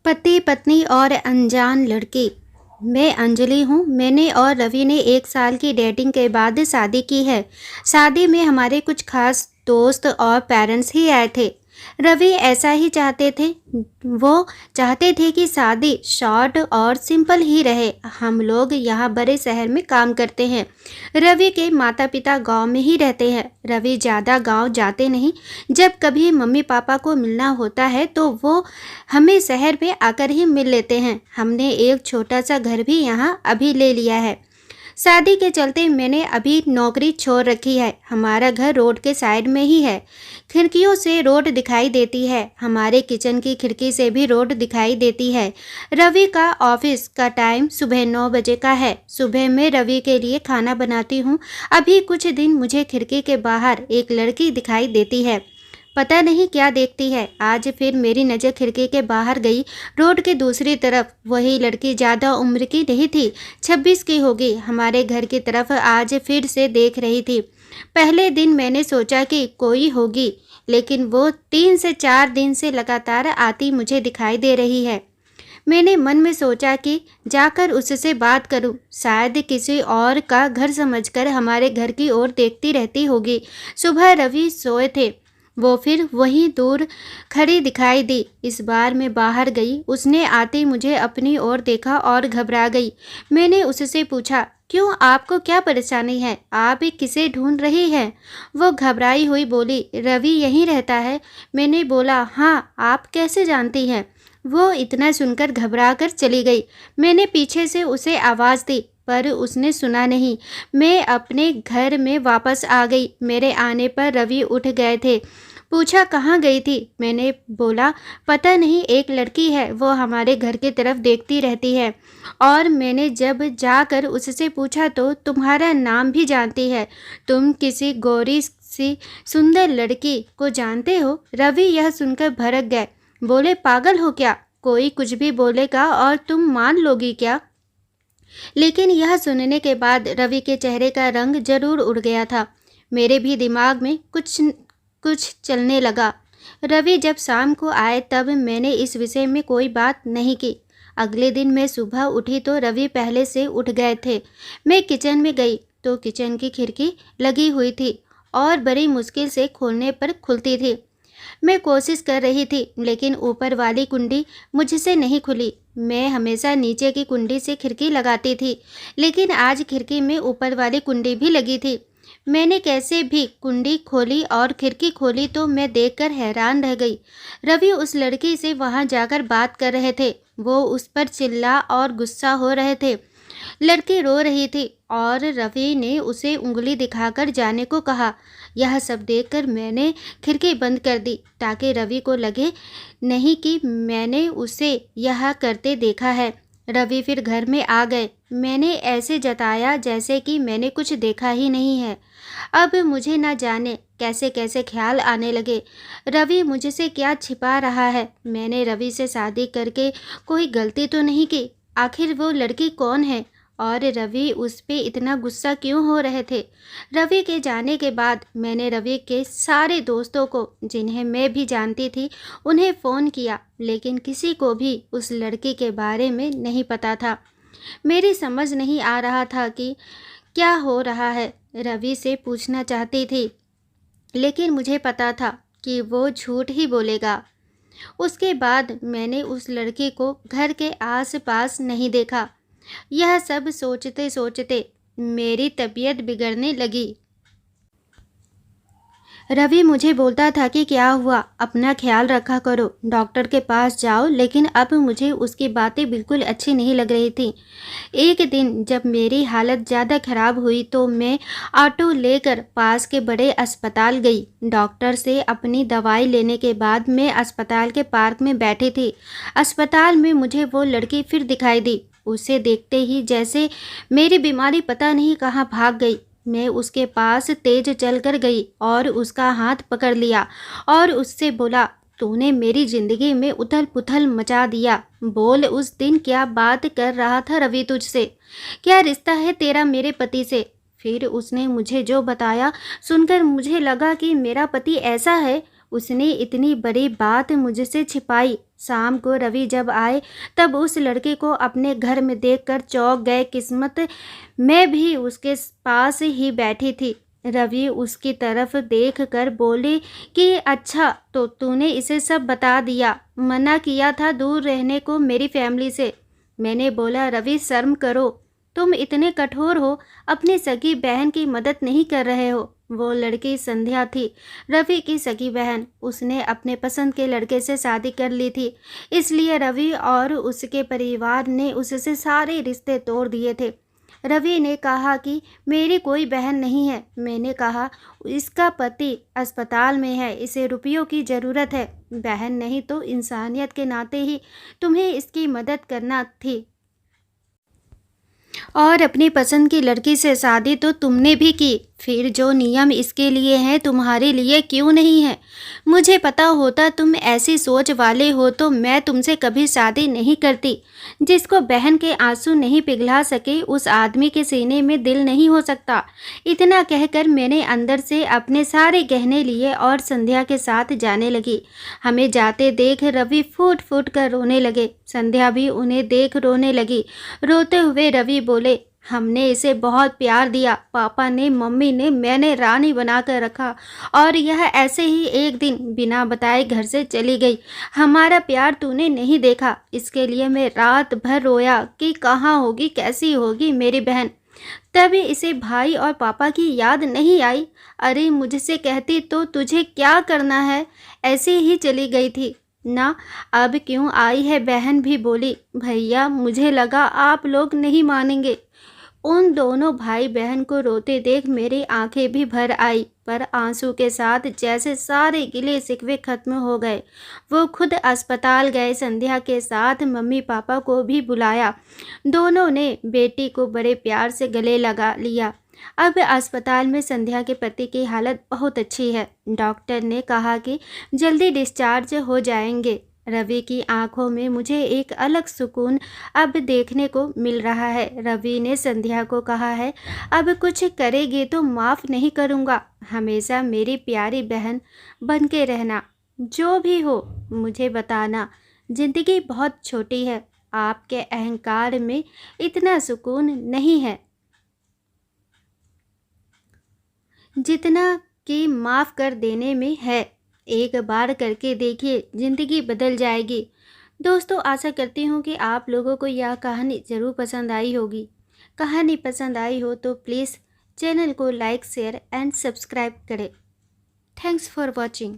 पति पत्नी और अनजान लड़की। मैं अंजलि हूँ। मैंने और रवि ने 1 साल की डेटिंग के बाद शादी की है। शादी में हमारे कुछ खास दोस्त और पेरेंट्स ही आए थे। रवि ऐसा ही चाहते थे। वो चाहते थे कि शादी शॉर्ट और सिंपल ही रहे। हम लोग यहाँ बड़े शहर में काम करते हैं। रवि के माता पिता गांव में ही रहते हैं। रवि ज़्यादा गांव जाते नहीं। जब कभी मम्मी पापा को मिलना होता है तो वो हमें शहर में आकर ही मिल लेते हैं। हमने एक छोटा सा घर भी यहाँ अभी ले लिया है। शादी के चलते मैंने अभी नौकरी छोड़ रखी है। हमारा घर रोड के साइड में ही है। खिड़कियों से रोड दिखाई देती है। हमारे किचन की खिड़की से भी रोड दिखाई देती है। रवि का ऑफिस का टाइम सुबह 9 बजे का है। सुबह मैं रवि के लिए खाना बनाती हूँ। अभी कुछ दिन मुझे खिड़की के बाहर एक लड़की दिखाई देती है। पता नहीं क्या देखती है। आज फिर मेरी नज़र खिड़की के बाहर गई। रोड के दूसरी तरफ वही लड़की ज़्यादा उम्र की नहीं थी, 26 की होगी। हमारे घर की तरफ आज फिर से देख रही थी। पहले दिन मैंने सोचा कि कोई होगी, लेकिन वो 3 से 4 दिन से लगातार आती मुझे दिखाई दे रही है। मैंने मन में सोचा कि जाकर उससे बात करूं। शायद किसी और का घर समझकर हमारे घर की ओर देखती रहती होगी। सुबह रवि सोए थे। वो फिर वहीं दूर खड़ी दिखाई दी। इस बार मैं बाहर गई। उसने आते मुझे अपनी ओर देखा और घबरा गई। मैंने उससे पूछा, क्यों, आपको क्या परेशानी है? आप किसे ढूंढ रही हैं? वो घबराई हुई बोली, रवि यहीं रहता है। मैंने बोला, हाँ, आप कैसे जानती हैं? वो इतना सुनकर घबरा कर चली गई। मैंने पीछे से उसे आवाज़ दी, पर उसने सुना नहीं। मैं अपने घर में वापस आ गई। मेरे आने पर रवि उठ गए थे। पूछा, कहाँ गई थी? मैंने बोला, पता नहीं, एक लड़की है, वो हमारे घर की तरफ देखती रहती है। और मैंने जब जाकर उससे पूछा तो तुम्हारा नाम भी जानती है। तुम किसी गोरी सी सुंदर लड़की को जानते हो? रवि यह सुनकर भड़क गए। बोले, पागल हो क्या? कोई कुछ भी बोलेगा और तुम मान लोगी क्या? लेकिन यह सुनने के बाद रवि के चेहरे का रंग जरूर उड़ गया था। मेरे भी दिमाग में कुछ कुछ चलने लगा। रवि जब शाम को आए तब मैंने इस विषय में कोई बात नहीं की। अगले दिन मैं सुबह उठी तो रवि पहले से उठ गए थे। मैं किचन में गई तो किचन की खिड़की लगी हुई थी और बड़ी मुश्किल से खोलने पर खुलती थी। मैं कोशिश कर रही थी, लेकिन ऊपर वाली कुंडी मुझसे नहीं खुली। मैं हमेशा नीचे की कुंडी से खिड़की लगाती थी, लेकिन आज खिड़की में ऊपर वाली कुंडी भी लगी थी। मैंने कैसे भी कुंडी खोली और खिड़की खोली तो मैं देखकर हैरान रह गई। रवि उस लड़की से वहां जाकर बात कर रहे थे। वो उस पर चिल्ला और गुस्सा हो रहे थे। लड़की रो रही थी और रवि ने उसे उंगली दिखाकर जाने को कहा। यह सब देखकर मैंने खिड़की बंद कर दी ताकि रवि को लगे नहीं कि मैंने उसे यह करते देखा है। रवि फिर घर में आ गए। मैंने ऐसे जताया जैसे कि मैंने कुछ देखा ही नहीं है। अब मुझे न जाने कैसे कैसे ख्याल आने लगे। रवि मुझसे क्या छिपा रहा है? मैंने रवि से शादी करके कोई गलती तो नहीं की? आखिर वो लड़की कौन है और रवि उस पे इतना गुस्सा क्यों हो रहे थे? रवि के जाने के बाद मैंने रवि के सारे दोस्तों को, जिन्हें मैं भी जानती थी, उन्हें फ़ोन किया, लेकिन किसी को भी उस लड़की के बारे में नहीं पता था। मेरी समझ नहीं आ रहा था कि क्या हो रहा है। रवि से पूछना चाहती थी, लेकिन मुझे पता था कि वो झूठ ही बोलेगा। उसके बाद मैंने उस लड़की को घर के आस-पास नहीं देखा। यह सब सोचते सोचते मेरी तबीयत बिगड़ने लगी। रवि मुझे बोलता था कि क्या हुआ, अपना ख्याल रखा करो, डॉक्टर के पास जाओ, लेकिन अब मुझे उसकी बातें बिल्कुल अच्छी नहीं लग रही थी। एक दिन जब मेरी हालत ज़्यादा खराब हुई तो मैं ऑटो लेकर पास के बड़े अस्पताल गई। डॉक्टर से अपनी दवाई लेने के बाद मैं अस्पताल के पार्क में बैठी थी। अस्पताल में मुझे वो लड़की फिर दिखाई दी। उसे देखते ही जैसे मेरी बीमारी पता नहीं कहाँ भाग गई। मैं उसके पास तेज चलकर गई और उसका हाथ पकड़ लिया और उससे बोला, तूने मेरी जिंदगी में उथल पुथल मचा दिया। बोल, उस दिन क्या बात कर रहा था रवि तुझसे? क्या रिश्ता है तेरा मेरे पति से? फिर उसने मुझे जो बताया सुनकर मुझे लगा कि मेरा पति ऐसा है। उसने इतनी बड़ी बात मुझसे छिपाई। शाम को रवि जब आए तब उस लड़के को अपने घर में देखकर चौंक गए। किस्मत मैं भी उसके पास ही बैठी थी। रवि उसकी तरफ देखकर बोले कि अच्छा तो तूने इसे सब बता दिया, मना किया था दूर रहने को मेरी फैमिली से। मैंने बोला रवि शर्म करो, तुम इतने कठोर हो, अपनी सगी बहन की मदद नहीं कर रहे हो। वो लड़की संध्या थी, रवि की सगी बहन। उसने अपने पसंद के लड़के से शादी कर ली थी, इसलिए रवि और उसके परिवार ने उससे सारे रिश्ते तोड़ दिए थे। रवि ने कहा कि मेरी कोई बहन नहीं है। मैंने कहा इसका पति अस्पताल में है, इसे रुपयों की ज़रूरत है। बहन नहीं तो इंसानियत के नाते ही तुम्हें इसकी मदद करना थी। और अपनी पसंद की लड़की से शादी तो तुमने भी की, फिर जो नियम इसके लिए हैं तुम्हारे लिए क्यों नहीं है? मुझे पता होता तुम ऐसी सोच वाले हो तो मैं तुमसे कभी शादी नहीं करती। जिसको बहन के आंसू नहीं पिघला सके उस आदमी के सीने में दिल नहीं हो सकता। इतना कहकर मैंने अंदर से अपने सारे गहने लिए और संध्या के साथ जाने लगी। हमें जाते देख रवि फूट फूट कर रोने लगे। संध्या भी उन्हें देख रोने लगी। रोते हुए रवि बोले, हमने इसे बहुत प्यार दिया, पापा ने, मम्मी ने, मैंने रानी बनाकर रखा और यह ऐसे ही एक दिन बिना बताए घर से चली गई। हमारा प्यार तूने नहीं देखा, इसके लिए मैं रात भर रोया कि कहाँ होगी, कैसी होगी मेरी बहन। तभी इसे भाई और पापा की याद नहीं आई। अरे मुझसे कहती तो तुझे क्या करना है, ऐसे ही चली गई थी ना। अब क्यों आई है? बहन भी बोली। भैया मुझे लगा आप लोग नहीं मानेंगे। उन दोनों भाई बहन को रोते देख मेरी आंखें भी भर आई, पर आंसू के साथ जैसे सारे गिले शिकवे खत्म हो गए। वो खुद अस्पताल गए, संध्या के साथ मम्मी पापा को भी बुलाया। दोनों ने बेटी को बड़े प्यार से गले लगा लिया। अब अस्पताल में संध्या के पति की हालत बहुत अच्छी है। डॉक्टर ने कहा कि जल्दी डिस्चार्ज हो जाएंगे। रवि की आंखों में मुझे एक अलग सुकून अब देखने को मिल रहा है। रवि ने संध्या को कहा है, अब कुछ करेगी तो माफ़ नहीं करूँगा। हमेशा मेरी प्यारी बहन बन के रहना। जो भी हो मुझे बताना। ज़िंदगी बहुत छोटी है, आपके अहंकार में इतना सुकून नहीं है जितना कि माफ़ कर देने में है। एक बार करके देखिए, ज़िंदगी बदल जाएगी। दोस्तों, आशा करती हूँ कि आप लोगों को यह कहानी ज़रूर पसंद आई होगी। कहानी पसंद आई हो तो प्लीज़ चैनल को लाइक, शेयर एंड सब्सक्राइब करें। Thanks for watching.